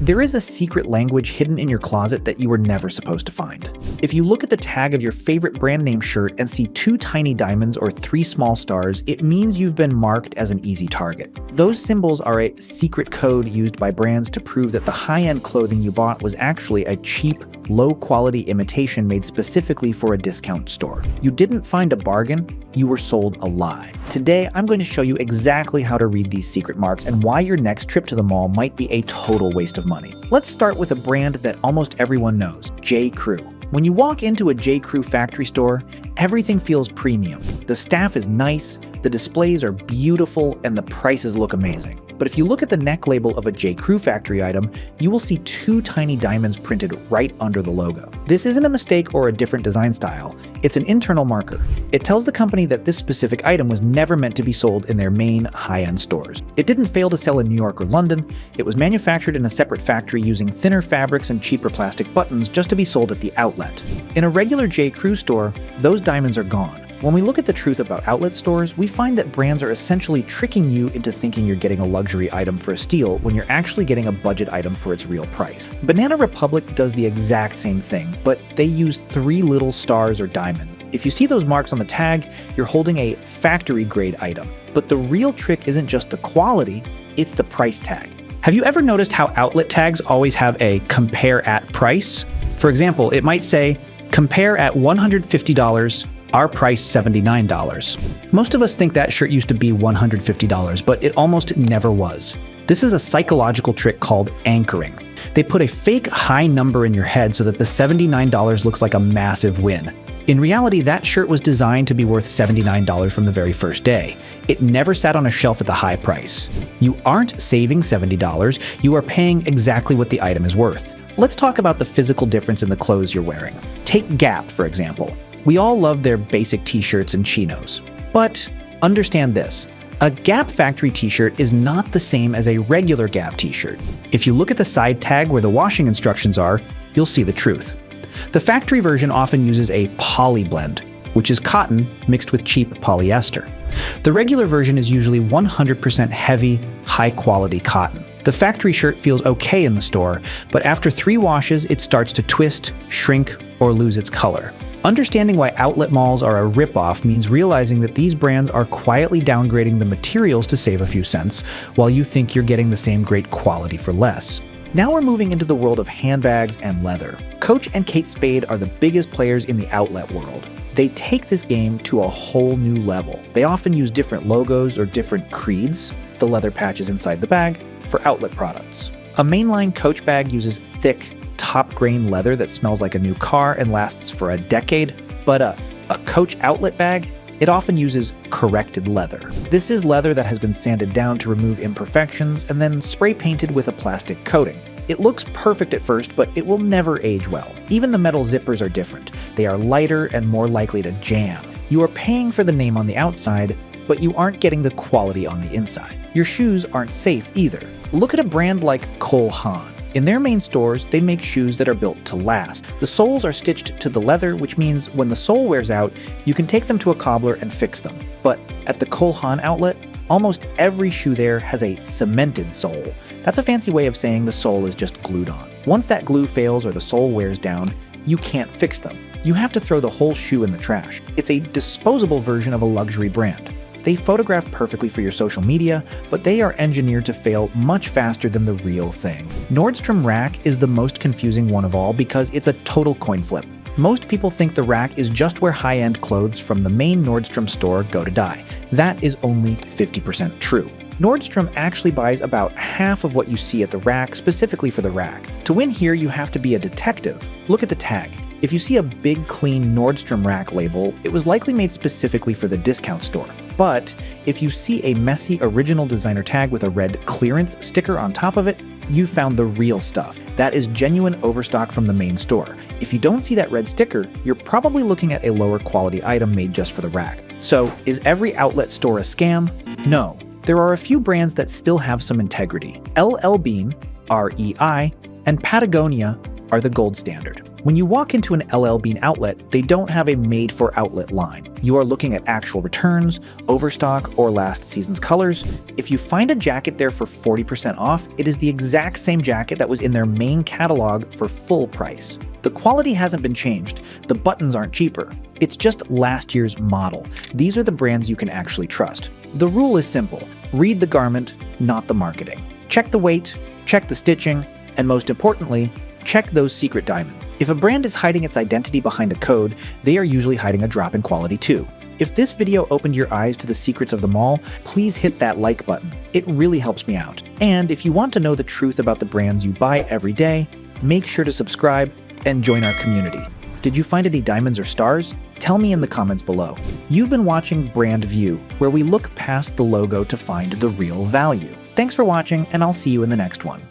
There is a secret language hidden in your closet that you were never supposed to find. If you look at the tag of your favorite brand name shirt and see 2 tiny diamonds or 3 small stars, it means you've been marked as an easy target. Those symbols are a secret code used by brands to prove that the high-end clothing you bought was actually a cheap, low-quality imitation made specifically for a discount store. You didn't find a bargain, you were sold a lie. Today, I'm going to show you exactly how to read these secret marks and why your next trip to the mall might be a total waste of money. Let's start with a brand that almost everyone knows, J.Crew. When you walk into a J.Crew factory store, everything feels premium. The staff is nice, the displays are beautiful, and the prices look amazing. But if you look at the neck label of a J.Crew factory item, you will see 2 tiny diamonds printed right under the logo. This isn't a mistake or a different design style, it's an internal marker. It tells the company that this specific item was never meant to be sold in their main high-end stores. It didn't fail to sell in New York or London, it was manufactured in a separate factory using thinner fabrics and cheaper plastic buttons just to be sold at the outlet. In a regular J.Crew store, those diamonds are gone. When we look at the truth about outlet stores, we find that brands are essentially tricking you into thinking you're getting a luxury item for a steal when you're actually getting a budget item for its real price. Banana Republic does the exact same thing, but they use 3 little stars or diamonds. If you see those marks on the tag, you're holding a factory-grade item. But the real trick isn't just the quality, it's the price tag. Have you ever noticed how outlet tags always have a compare at price? For example, it might say, compare at $150, our price $79. Most of us think that shirt used to be $150, but it almost never was. This is a psychological trick called anchoring. They put a fake high number in your head so that the $79 looks like a massive win. In reality, that shirt was designed to be worth $79 from the very first day. It never sat on a shelf at the high price. You aren't saving $70, you are paying exactly what the item is worth. Let's talk about the physical difference in the clothes you're wearing. Take Gap, for example. We all love their basic t-shirts and chinos. But understand this, a Gap factory t-shirt is not the same as a regular Gap t-shirt. If you look at the side tag where the washing instructions are, you'll see the truth. The factory version often uses a poly blend, which is cotton mixed with cheap polyester. The regular version is usually 100% heavy, high-quality cotton. The factory shirt feels okay in the store, but after 3 washes, it starts to twist, shrink, or lose its color. Understanding why outlet malls are a ripoff means realizing that these brands are quietly downgrading the materials to save a few cents, while you think you're getting the same great quality for less. Now we're moving into the world of handbags and leather. Coach and Kate Spade are the biggest players in the outlet world. They take this game to a whole new level. They often use different logos or different creeds, the leather patches inside the bag, for outlet products. A mainline Coach bag uses thick, top-grain leather that smells like a new car and lasts for a decade, but a Coach outlet bag, it often uses corrected leather. This is leather that has been sanded down to remove imperfections and then spray painted with a plastic coating. It looks perfect at first, but it will never age well. Even the metal zippers are different. They are lighter and more likely to jam. You are paying for the name on the outside, but you aren't getting the quality on the inside. Your shoes aren't safe either. Look at a brand like Cole Haan. In their main stores, they make shoes that are built to last. The soles are stitched to the leather, which means when the sole wears out, you can take them to a cobbler and fix them. But at the Cole Haan outlet, almost every shoe there has a cemented sole. That's a fancy way of saying the sole is just glued on. Once that glue fails or the sole wears down, you can't fix them. You have to throw the whole shoe in the trash. It's a disposable version of a luxury brand. They photograph perfectly for your social media, but they are engineered to fail much faster than the real thing. Nordstrom Rack is the most confusing one of all because it's a total coin flip. Most people think the rack is just where high-end clothes from the main Nordstrom store go to die. That is only 50% true. Nordstrom actually buys about half of what you see at the rack specifically for the rack. To win here, you have to be a detective. Look at the tag. If you see a big, clean Nordstrom Rack label, it was likely made specifically for the discount store. But if you see a messy original designer tag with a red clearance sticker on top of it, you found the real stuff. That is genuine overstock from the main store. If you don't see that red sticker, you're probably looking at a lower quality item made just for the rack. So, is every outlet store a scam? No. There are a few brands that still have some integrity. LL Bean, REI, and Patagonia are the gold standard. When you walk into an LL Bean outlet, they don't have a made-for-outlet line. You are looking at actual returns, overstock, or last season's colors. If you find a jacket there for 40% off, it is the exact same jacket that was in their main catalog for full price. The quality hasn't been changed, the buttons aren't cheaper. It's just last year's model. These are the brands you can actually trust. The rule is simple: read the garment, not the marketing. Check the weight, check the stitching, and most importantly, check those secret diamonds. If a brand is hiding its identity behind a code, they are usually hiding a drop in quality too. If this video opened your eyes to the secrets of them all, please hit that like button. It really helps me out. And if you want to know the truth about the brands you buy every day, make sure to subscribe and join our community. Did you find any diamonds or stars? Tell me in the comments below. You've been watching Brand View, where we look past the logo to find the real value. Thanks for watching, and I'll see you in the next one.